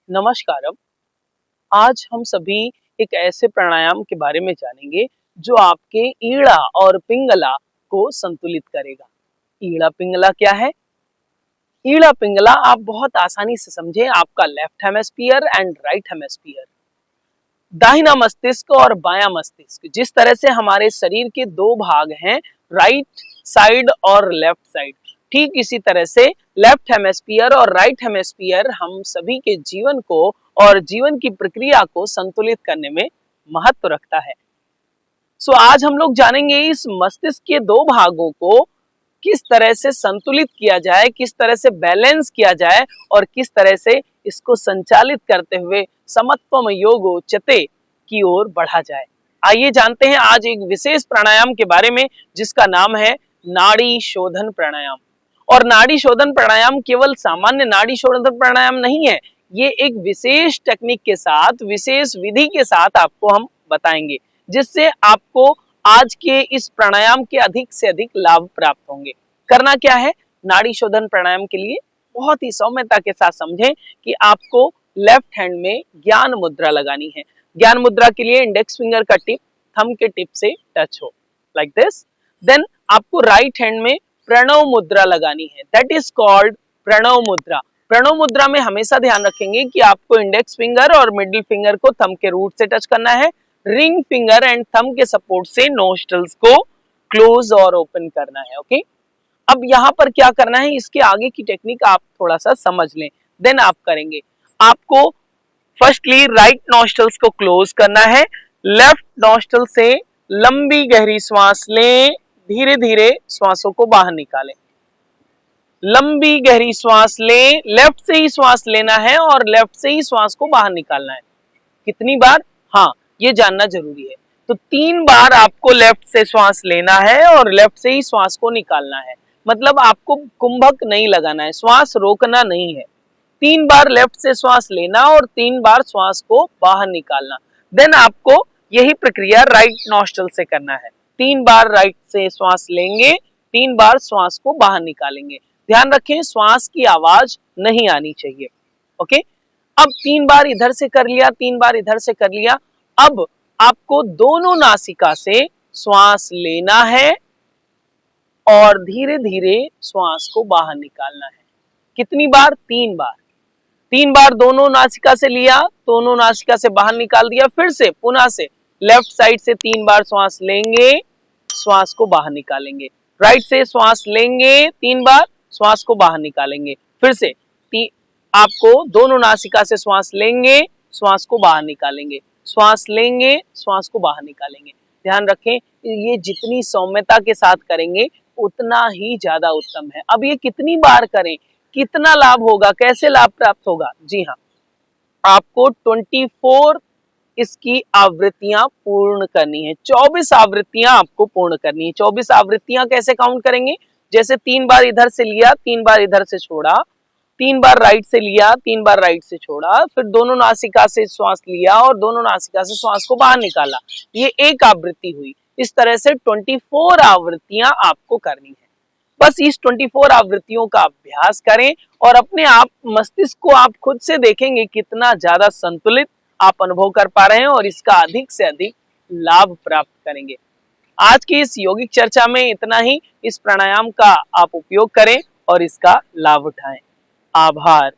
नमस्कारम। आज हम सभी एक ऐसे प्राणायाम के बारे में जानेंगे जो आपके ईड़ा और पिंगला को संतुलित करेगा। ईड़ा पिंगला क्या है? ईड़ा पिंगला आप बहुत आसानी से समझें। आपका left hemisphere and right hemisphere, दाहिना मस्तिष्क और बायां मस्तिष्क, जिस तरह से हमारे शरीर के दो भाग हैं, राइट साइड और लेफ्ट साइड, ठीक इसी तरह से लेफ्ट हेमिस्फीयर और राइट हेमिस्फीयर हम सभी के जीवन को और जीवन की प्रक्रिया को संतुलित करने में महत्व रखता है। आज हम लोग जानेंगे इस मस्तिष्क के दो भागों को किस तरह से संतुलित किया जाए, किस तरह से बैलेंस किया जाए और किस तरह से इसको संचालित करते हुए समत्वम योगोच्यते की ओर बढ़ा जाए। आइए जानते हैं आज एक विशेष प्राणायाम के बारे में जिसका नाम है नाड़ी शोधन प्राणायाम। और नाड़ी शोधन प्राणायाम केवल सामान्य नाड़ी शोधन प्राणायाम नहीं है, ये एक विशेष टेक्निक के साथ, विशेष विधि के साथ आपको हम बताएंगे, जिससे आपको आज के इस प्राणायाम के अधिक से अधिक लाभ प्राप्त होंगे। करना क्या है? नाड़ी शोधन प्राणायाम के लिए बहुत ही सौम्यता के साथ समझें कि आपको लेफ्ट हैंड में ज्ञान मुद्रा लगानी है। ज्ञान मुद्रा के लिए इंडेक्स फिंगर का टिप थंब के टिप से टच हो, लाइक दिस। देन आपको राइट हैंड में प्रणव मुद्रा लगानी है, दैट इज कॉल्ड प्रणव मुद्रा। प्रणव मुद्रा में हमेशा ध्यान रखेंगे कि आपको इंडेक्स फिंगर और मिडिल फिंगर को थंब के रूट से टच करना है, रिंग फिंगर एंड थंब के सपोर्ट से नोस्ट्रल्स को क्लोज और ओपन करना है। ओके, अब यहाँ पर क्या करना है, इसके आगे की टेक्निक आप थोड़ा सा समझ लें, देन आप करेंगे। आपको फर्स्टली राइट नोस्ट्रल्स को क्लोज करना है, लेफ्ट नोस्ट्रल से लंबी गहरी श्वास लें, धीरे धीरे श्वासों को बाहर निकालें। लंबी गहरी श्वास लें, लेफ्ट से ही श्वास लेना है और लेफ्ट से ही श्वास को बाहर निकालना है। कितनी बार? हाँ, ये जानना जरूरी है। तो 3 बार आपको लेफ्ट से श्वास लेना है और लेफ्ट से ही श्वास को निकालना है। मतलब आपको कुंभक नहीं लगाना है, श्वास रोकना नहीं है। 3 बार लेफ्ट से श्वास लेना और 3 बार श्वास को बाहर निकालना। देन आपको यही प्रक्रिया राइट नॉस्ट्रल से करना है। 3 बार राइट से श्वास लेंगे, 3 बार श्वास को बाहर निकालेंगे। ध्यान रखें, श्वास की आवाज नहीं आनी चाहिए। ओके, अब 3 बार इधर से कर लिया, 3 बार इधर से कर लिया। अब आपको दोनों नासिका से श्वास लेना है और धीरे धीरे श्वास को बाहर निकालना है। कितनी बार? 3 बार। 3 बार दोनों नासिका से लिया, दोनों नासिका से बाहर निकाल दिया। फिर से पुनः से लेफ्ट साइड से 3 बार श्वास लेंगे, श्वास को बाहर निकालेंगे। राइट से श्वास लेंगे, 3 बार श्वास को बाहर निकालेंगे। फिर से आपको दोनों नासिका से श्वास लेंगे, श्वास को बाहर निकालेंगे, श्वास लेंगे, श्वास को बाहर निकालेंगे। ध्यान रखें, ये जितनी सौम्यता के साथ करेंगे उतना ही ज्यादा उत्तम है। अब ये कितनी बार करें, कितना लाभ होगा, कैसे लाभ प्राप्त होगा? जी हाँ, आपको 24 इसकी आवृत्तियां पूर्ण करनी है। 24 आवृत्तियां आपको पूर्ण करनी है। 24 आवृत्तियां कैसे काउंट करेंगे? जैसे 3 बार इधर से लिया, 3 बार इधर से छोड़ा, 3 बार राइट से लिया, 3 बार राइट से छोड़ा, फिर दोनों नासिका से श्वास लिया और दोनों नासिका से श्वास को बाहर निकाला। ये एक आवृत्ति हुई। इस तरह से 24 आवृत्तियां आपको करनी है। बस इस 24 आवृत्तियों का अभ्यास करें और अपने आप मस्तिष्क को आप खुद से देखेंगे कितना ज्यादा संतुलित आप अनुभव कर पा रहे हैं और इसका अधिक से अधिक लाभ प्राप्त करेंगे। आज की इस यौगिक चर्चा में इतना ही। इस प्राणायाम का आप उपयोग करें और इसका लाभ उठाएं। आभार।